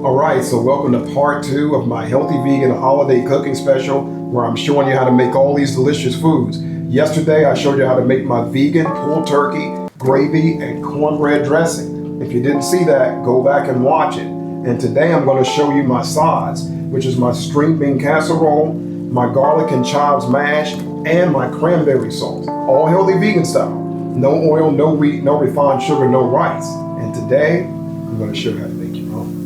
All right, so welcome to part 2 of my Healthy Vegan Holiday Cooking Special, where I'm showing you how to make all these delicious foods. Yesterday, I showed you how to make my vegan pulled turkey, gravy, and cornbread dressing. If you didn't see that, go back and watch it. And today I'm going to show you my sides, which is my string bean casserole, my garlic and chives mash, and my cranberry sauce. All healthy vegan style. No oil, no wheat, no refined sugar, no rice. And today, I'm going to show you how to make your own.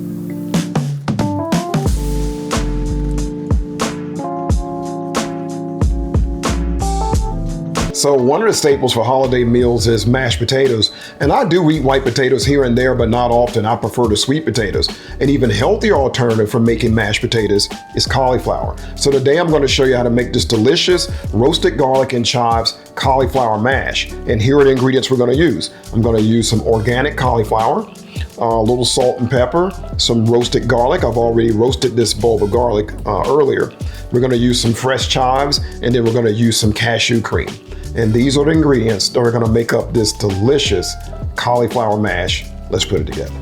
So one of the staples for holiday meals is mashed potatoes. And I do eat white potatoes here and there, but not often. I prefer the sweet potatoes. An even healthier alternative for making mashed potatoes is cauliflower. So today I'm going to show you how to make this delicious roasted garlic and chives cauliflower mash. And here are the ingredients we're going to use. I'm going to use some organic cauliflower, a little salt and pepper, some roasted garlic. I've already roasted this bulb of garlic earlier. We're going to use some fresh chives, and then we're going to use some cashew cream. And these are the ingredients that are going to make up this delicious cauliflower mash. Let's put it together.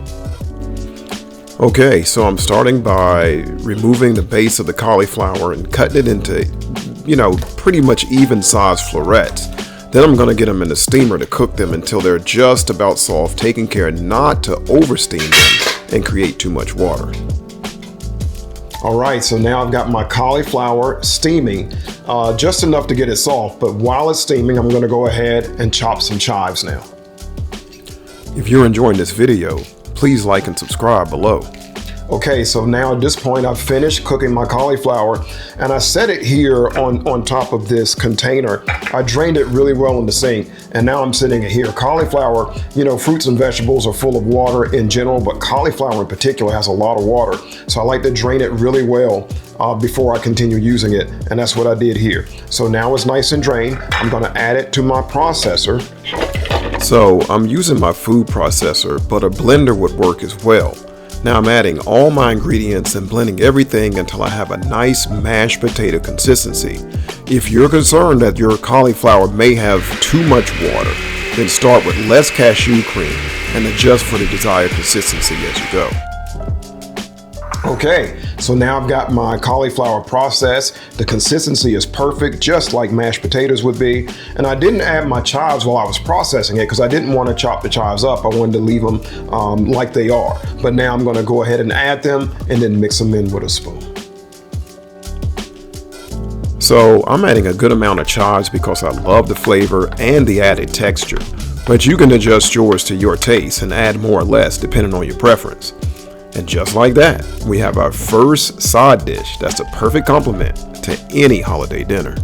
Okay, so I'm starting by removing the base of the cauliflower and cutting it into, pretty much even sized florets. Then I'm going to get them in the steamer to cook them until they're just about soft, taking care not to over steam them and create too much water. All right, so now I've got my cauliflower steaming, just enough to get it soft, but while it's steaming, I'm gonna go ahead and chop some chives now. If you're enjoying this video, please like and subscribe below. Okay, so now at this point, I've finished cooking my cauliflower, and I set it here on top of this container. I drained it really well in the sink, and now I'm sitting it here. Cauliflower, fruits and vegetables are full of water in general, but cauliflower in particular has a lot of water. So I like to drain it really well before I continue using it, and that's what I did here. So now it's nice and drained. I'm gonna add it to my processor. So I'm using my food processor, but a blender would work as well. Now I'm adding all my ingredients and blending everything until I have a nice mashed potato consistency. If you're concerned that your cauliflower may have too much water, then start with less cashew cream and adjust for the desired consistency as you go. Okay, so now I've got my cauliflower processed. The consistency is perfect, just like mashed potatoes would be. And I didn't add my chives while I was processing it because I didn't want to chop the chives up. I wanted to leave them like they are. But now I'm going to go ahead and add them and then mix them in with a spoon. So I'm adding a good amount of chives because I love the flavor and the added texture. But you can adjust yours to your taste and add more or less depending on your preference. And just like that, we have our first side dish that's a perfect complement to any holiday dinner.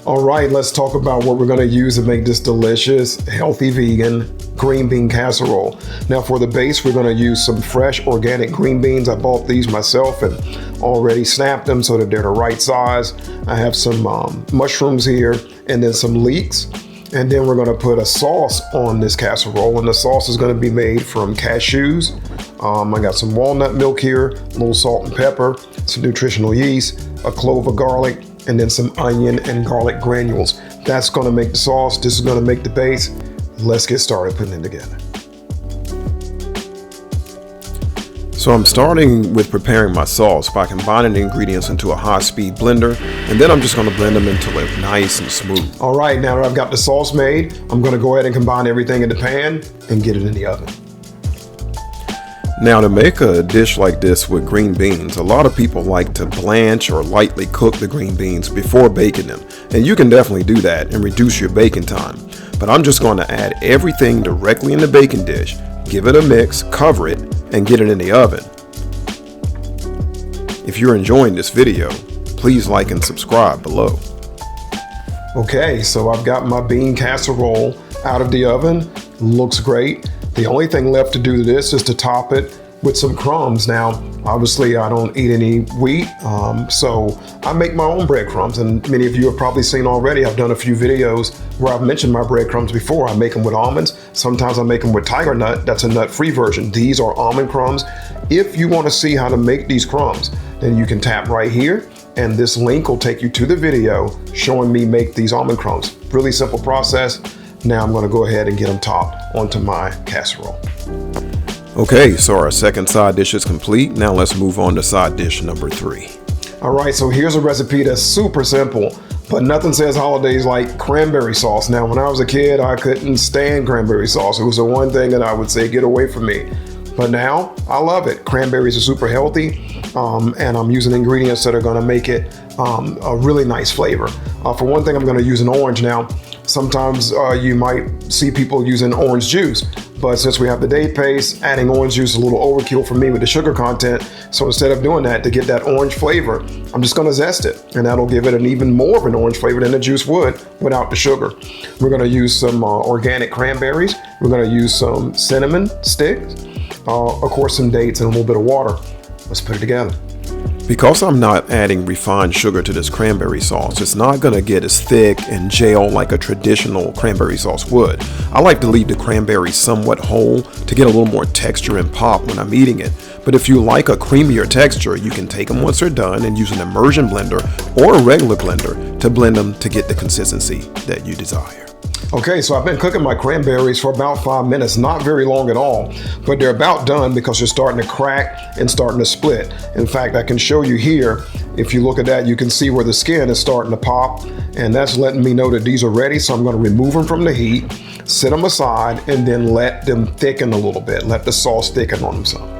All right, let's talk about what we're going to use to make this delicious, healthy vegan green bean casserole. Now for the base, we're going to use some fresh organic green beans. I bought these myself and already snapped them so that they're the right size. I have some mushrooms here and then some leeks. And then we're going to put a sauce on this casserole, and the sauce is going to be made from cashews. I got some walnut milk here, a little salt and pepper, some nutritional yeast, a clove of garlic, and then some onion and garlic granules. That's going to make the sauce. This is going to make the base. Let's get started putting it together. So I'm starting with preparing my sauce by combining the ingredients into a high-speed blender, and then I'm just going to blend them until they're nice and smooth. All right, now that I've got the sauce made, I'm going to go ahead and combine everything in the pan and get it in the oven. Now to make a dish like this with green beans, a lot of people like to blanch or lightly cook the green beans before baking them, and you can definitely do that and reduce your baking time. But I'm just going to add everything directly in the baking dish, give it a mix, cover it, and get it in the oven. If you're enjoying this video, please like and subscribe below. Okay, so I've got my bean casserole out of the oven. Looks great. The only thing left to do this is to top it with some crumbs. Now, obviously I don't eat any wheat, so I make my own breadcrumbs, and many of you have probably seen already, I've done a few videos where I've mentioned my breadcrumbs before. I make them with almonds. Sometimes I make them with tiger nut. That's a nut-free version. These are almond crumbs. If you want to see how to make these crumbs, then you can tap right here, and this link will take you to the video showing me make these almond crumbs. Really simple process. Now I'm going to go ahead and get them topped onto my casserole. Okay, so our second side dish is complete. Now let's move on to side dish number 3. All right, so here's a recipe that's super simple, but nothing says holidays like cranberry sauce. Now, when I was a kid, I couldn't stand cranberry sauce. It was the one thing that I would say, get away from me. But now, I love it. Cranberries are super healthy, and I'm using ingredients that are gonna make it a really nice flavor. For one thing, I'm gonna use an orange now. Sometimes you might see people using orange juice, but since we have the date paste, adding orange juice is a little overkill for me with the sugar content. So instead of doing that, to get that orange flavor, I'm just gonna zest it, and that'll give it an even more of an orange flavor than the juice would without the sugar. We're gonna use some organic cranberries. We're gonna use some cinnamon sticks, of course some dates and a little bit of water. Let's put it together. Because I'm not adding refined sugar to this cranberry sauce, it's not going to get as thick and gel like a traditional cranberry sauce would. I like to leave the cranberry somewhat whole to get a little more texture and pop when I'm eating it. But if you like a creamier texture, you can take them once they're done and use an immersion blender or a regular blender to blend them to get the consistency that you desire. Okay, so I've been cooking my cranberries for about 5 minutes, not very long at all, but they're about done because they're starting to crack and starting to split. In fact, I can show you here, if you look at that, you can see where the skin is starting to pop, and that's letting me know that these are ready. So I'm going to remove them from the heat, set them aside, and then let them thicken a little bit. Let the sauce thicken on them some.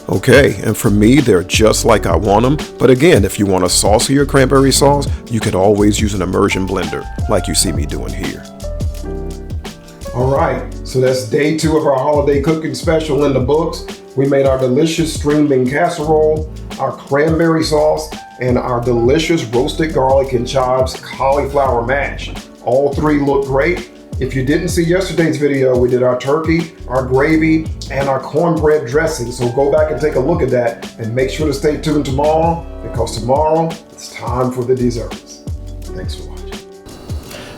Okay, and for me, they're just like I want them. But again, if you want a saucier cranberry sauce, you could always use an immersion blender like you see me doing here. All right, so that's day 2 of our holiday cooking special in the books. We made our delicious string bean casserole, our cranberry sauce, and our delicious roasted garlic and chives cauliflower mash. All 3 look great. If you didn't see yesterday's video, we did our turkey, our gravy, and our cornbread dressing. So go back and take a look at that, and make sure to stay tuned tomorrow, because tomorrow it's time for the desserts. Thanks for watching.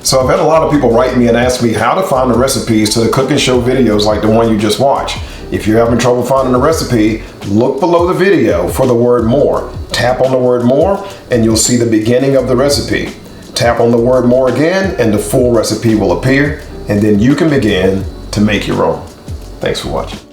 So I've had a lot of people write me and ask me how to find the recipes to the cooking show videos like the one you just watched. If you're having trouble finding the recipe, look below the video for the word more. Tap on the word more, and you'll see the beginning of the recipe. Tap on the word more again and the full recipe will appear, and then you can begin to make your own. Thanks for watching.